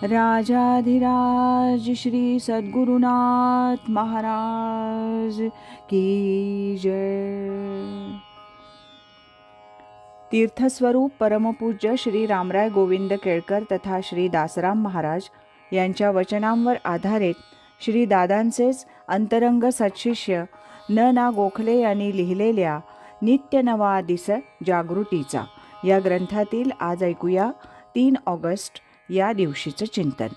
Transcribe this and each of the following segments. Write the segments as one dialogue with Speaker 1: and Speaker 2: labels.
Speaker 1: राजाधिराज श्री सद्गुरुनाथ महाराज की जय। तीर्थस्वरूप परमपूज्य श्री रामराय गोविंद केळकर तथा श्री दासराम महाराज यांच्या वचनांवर आधारित श्री दादांचेच अंतरंग सत्शिष्य ना गोखले यांनी लिहिलेल्या नित्य नवा दिस जागृतीचा या ग्रंथातील आज ऐकूया 3 ऑगस्ट या दिवशीचं चिंतन।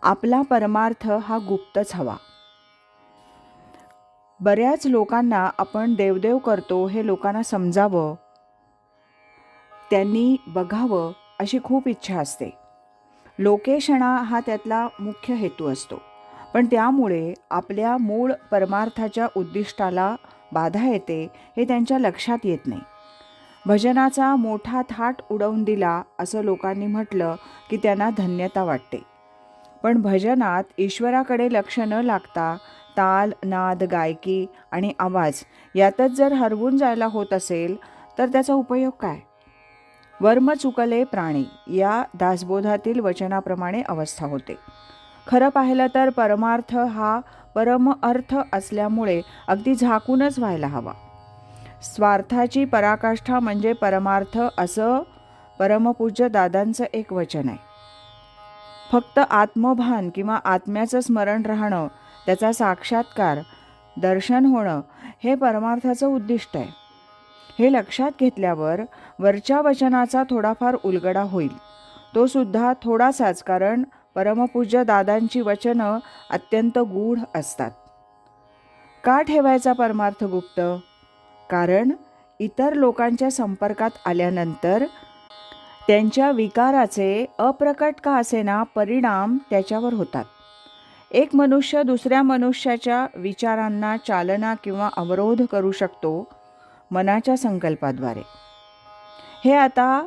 Speaker 1: आपला परमार्थ हा गुप्तच हवा। बऱ्याच लोकांना आपण देवदेव करतो हे लोकांना समजावं, त्यांनी बघावं अशी खूप इच्छा असते। लोकेशणा हा त्यातला मुख्य हेतू असतो, पण त्यामुळे आपल्या मूळ परमार्थाच्या उद्दिष्टाला बाधा येते हे त्यांच्या लक्षात येत नाही। भजनाचा मोठा थाट उडवून दिला असं लोकांनी म्हटलं की त्यांना धन्यता वाटते, पण भजनात ईश्वराकडे लक्ष न लागता ताल, नाद, गायकी आणि आवाज यातच जर हरवून जायला होत असेल तर त्याचा उपयोग काय? वर्म चुकले प्राणी या दासबोधातील वचनाप्रमाणे अवस्था होते। खरं पाहिलं तर परमार्थ हा परम अर्थ असल्यामुळे अगदी झाकूनच व्हायला हवा। स्वार्थाची पराकाष्ठा म्हणजे परमार्थ असं परमपूज्य दादांचं एक वचन आहे। फक्त आत्मभान किंवा आत्म्याचं स्मरण राहणं, त्याचा साक्षात्कार दर्शन होणं हे परमार्थाचं उद्दिष्ट आहे। हे लक्षात घेतल्यावर वरच्या वचनाचा थोडाफार उलगडा होईल, तो सुद्धा थोडासाच, कारण परमपूज्य दादांची वचनं अत्यंत गूढ असतात। का ठेवायचा परमार्थ गुप्त? कारण इतर लोकांच्या संपर्कात आल्यानंतर त्यांच्या विकाराचे अप्रकट का असेना परिणाम त्याच्यावर होतात। एक मनुष्य दुसऱ्या मनुष्याच्या विचारांना चालना किंवा अवरोध करू शकतो मनाच्या संकल्पाद्वारे। हे आता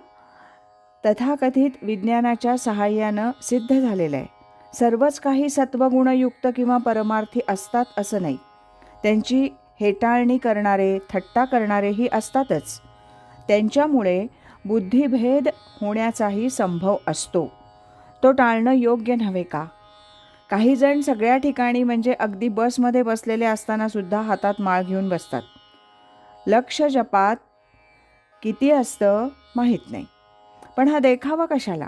Speaker 1: तथाकथित विज्ञानाच्या सहाय्यानं सिद्ध झालेलं आहे। सर्वच काही सत्वगुणयुक्त किंवा परमार्थी असतात असं नाही, त्यांची हेटाळणी करणारे, थट्टा करणारेही असतातच। त्यांच्यामुळे बुद्धिभेद होण्याचाही संभव असतो, तो टाळणं योग्य नव्हे का? काही जण सगळ्या ठिकाणी म्हणजे अगदी बसमध्ये बसलेले असताना सुद्धा हातात माळ घेऊन बसतात। लक्ष जपात किती असतं माहीत नाही, पण हा देखावा कशाला?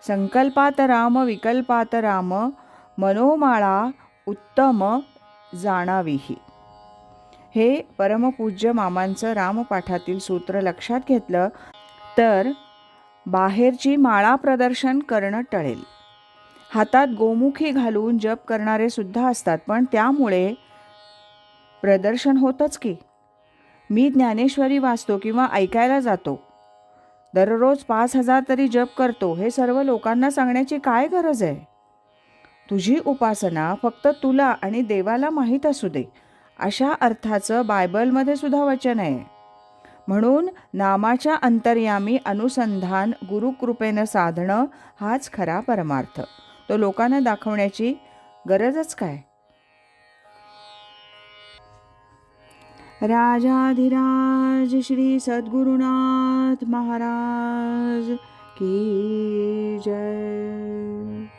Speaker 1: संकल्पात राम विकल्पात राम मनोमाळा उत्तम जाणावीही, हे परमपूज्य मामांचं रामपाठातील सूत्र लक्षात घेतलं तर बाहेरची माळा प्रदर्शन करणं टळेल। हातात गोमुखी घालून जप करणारे सुद्धा असतात, पण त्यामुळे प्रदर्शन होतंच की। मी ज्ञानेश्वरी वाचतो किंवा ऐकायला जातो, दररोज 5,000 तरी जप करतो, हे सर्व लोकांना सांगण्याची काय गरज आहे? तुझी उपासना फक्त तुला आणि देवाला माहीत असू दे अशा अर्थाचं बायबलमध्ये सुद्धा वचन आहे। म्हणून नामाच्या अंतर्यामी अनुसंधान गुरुकृपेनं साधणं हाच खरा परमार्थ, तो लोकांना दाखवण्याची गरजच काय? राजाधिराज श्री सद्गुरुनाथ महाराज की जय।